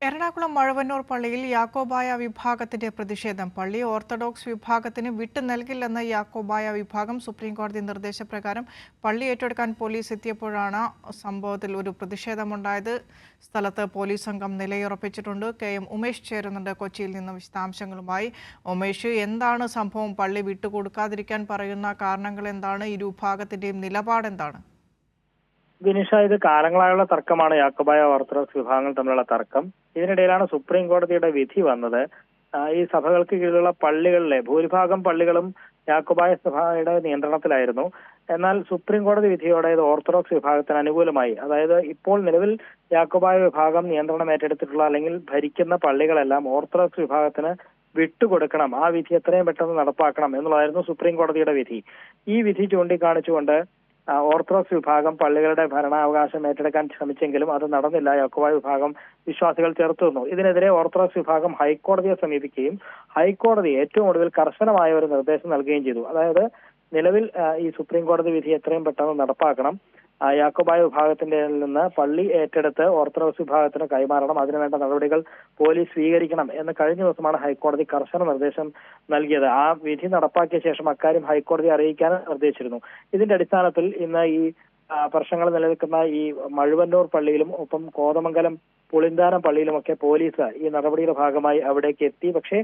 എറണാകുളം മഴവന്നൂർ പള്ളിയിൽ യാക്കോബായ വിഭാഗത്തിന്റെ പ്രതിഷേധം. പള്ളി ഓർത്തഡോക്സ് വിഭാഗത്തിന് വിട്ടു നൽകില്ലെന്ന യാക്കോബായ വിഭാഗം സുപ്രീംകോടതി നിർദ്ദേശപ്രകാരം പള്ളി ഏറ്റെടുക്കാൻ പോലീസ് എത്തിയപ്പോഴാണ് സംഭവത്തിൽ ഒരു പ്രതിഷേധമുണ്ടായത്. സ്ഥലത്ത് പോലീസ് സംഘം നിലയുറപ്പിച്ചിട്ടുണ്ട്. KM ഉമേഷ് ചേരുന്നുണ്ട് കൊച്ചിയിൽ നിന്ന് വിശദാംശങ്ങളുമായി. ഉമേഷ്, എന്താണ് സംഭവം? പള്ളി വിട്ടുകൊടുക്കാതിരിക്കാൻ പറയുന്ന കാരണങ്ങൾ എന്താണ്? ഇരു വിഭാഗത്തിന്റെയും നിലപാടെന്താണ്? വിനിഷ, ഇത് കാലങ്ങളായുള്ള തർക്കമാണ്. യാക്കോബായ ഓർത്തഡോക്സ് വിഭാഗങ്ങൾ തമ്മിലുള്ള തർക്കം. ഇതിനിടയിലാണ് സുപ്രീം കോടതിയുടെ വിധി വന്നത്. ഈ സഭകൾക്ക് കീഴിലുള്ള പള്ളികളിലെ ഭൂരിഭാഗം പള്ളികളും യാക്കോബായ സഭയുടെ നിയന്ത്രണത്തിലായിരുന്നു. എന്നാൽ സുപ്രീം കോടതി വിധിയോടെ ഇത് ഓർത്തഡോക്സ് വിഭാഗത്തിന് അനുകൂലമായി. അതായത് ഇപ്പോൾ നിലവിൽ യാക്കോബായ വിഭാഗം നിയന്ത്രണം ഏറ്റെടുത്തിട്ടുള്ള അല്ലെങ്കിൽ ഭരിക്കുന്ന പള്ളികളെല്ലാം ഓർത്തഡോക്സ് വിഭാഗത്തിന് വിട്ടുകൊടുക്കണം, ആ വിധി എത്രയും പെട്ടെന്ന് നടപ്പാക്കണം എന്നുള്ളതായിരുന്നു സുപ്രീം കോടതിയുടെ വിധി. ഈ വിധി ചൂണ്ടിക്കാണിച്ചുകൊണ്ട് ഓർത്തഡോക്സ് വിഭാഗം പള്ളികളുടെ ഭരണാവകാശം ഏറ്റെടുക്കാൻ ശ്രമിച്ചെങ്കിലും അത് നടന്നില്ല. യാക്കോബായ വിഭാഗം വിശ്വാസികൾ ചെറുത്തുനിന്നു. ഇതിനെതിരെ ഓർത്തഡോക്സ് വിഭാഗം ഹൈക്കോടതിയെ സമീപിക്കുകയും ഹൈക്കോടതി ഏറ്റവും ഒടുവിൽ കർശനമായ ഒരു നിർദ്ദേശം നൽകുകയും ചെയ്തു. അതായത് നിലവിൽ ഈ സുപ്രീം കോടതി വിധി എത്രയും പെട്ടെന്ന് നടപ്പാക്കണം, യാക്കോബായ വിഭാഗത്തിന്റെ നിന്ന് പള്ളി ഏറ്റെടുത്ത് ഓർത്തഡോക്സ് വിഭാഗത്തിന് കൈമാറണം, അതിനുവേണ്ട നടപടികൾ പോലീസ് സ്വീകരിക്കണം എന്ന് കഴിഞ്ഞ ദിവസമാണ് ഹൈക്കോടതി കർശന നിർദ്ദേശം നൽകിയത്. ആ വിധി നടപ്പാക്കിയ ശേഷം അക്കാര്യം ഹൈക്കോടതി അറിയിക്കാൻ നിർദ്ദേശിച്ചിരുന്നു. ഇതിന്റെ അടിസ്ഥാനത്തിൽ ഇന്ന് ഈ പ്രശ്നങ്ങൾ നിലനിൽക്കുന്ന ഈ മഴുവന്നൂർ പള്ളിയിലും ഒപ്പം കോതമംഗലം പുളിന്താനം പള്ളിയിലുമൊക്കെ പോലീസ് ഈ നടപടിയുടെ ഭാഗമായി അവിടേക്ക് എത്തി. പക്ഷേ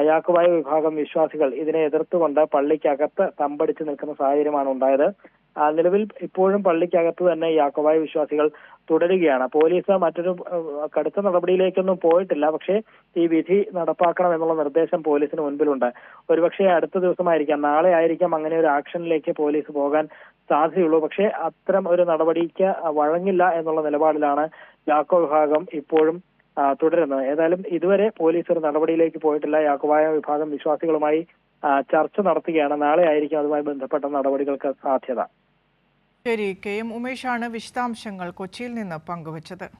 യാക്കോബായ വിഭാഗം വിശ്വാസികൾ ഇതിനെ എതിർത്തുകൊണ്ട് പള്ളിക്കകത്ത് തമ്പടിച്ചു നിൽക്കുന്ന സാഹചര്യമാണ് ഉണ്ടായത്. നിലവിൽ ഇപ്പോഴും പള്ളിക്കകത്ത് തന്നെ യാക്കോബായ വിശ്വാസികൾ തുടരുകയാണ്. പോലീസ് മറ്റൊരു കടുത്ത നടപടിയിലേക്കൊന്നും പോയിട്ടില്ല. പക്ഷേ ഈ വിധി നടപ്പാക്കണം എന്നുള്ള നിർദ്ദേശം പോലീസിന് മുൻപിലുണ്ട്. ഒരുപക്ഷെ അടുത്ത ദിവസമായിരിക്കാം, നാളെ ആയിരിക്കാം അങ്ങനെ ഒരു ആക്ഷനിലേക്ക് പോലീസ് പോകാൻ സാധ്യതയുള്ളൂ. പക്ഷേ അത്തരം ഒരു നടപടിക്ക് വഴങ്ങില്ല എന്നുള്ള നിലപാടിലാണ് യാക്കോ വിഭാഗം ഇപ്പോഴും തുടരുന്നത്. ഏതായാലും ഇതുവരെ പോലീസ് ഒരു നടപടിയിലേക്ക് പോയിട്ടില്ല. യാക്കോബായ വിഭാഗം വിശ്വാസികളുമായി ചർച്ച നടത്തുകയാണ്. നാളെ ആയിരിക്കും അതുമായി ബന്ധപ്പെട്ട നടപടികൾക്ക് സാധ്യത. ശരി, KM ഉമേഷാണ് വിശദാംശങ്ങൾ കൊച്ചിയിൽ നിന്ന് പങ്കുവച്ചത്.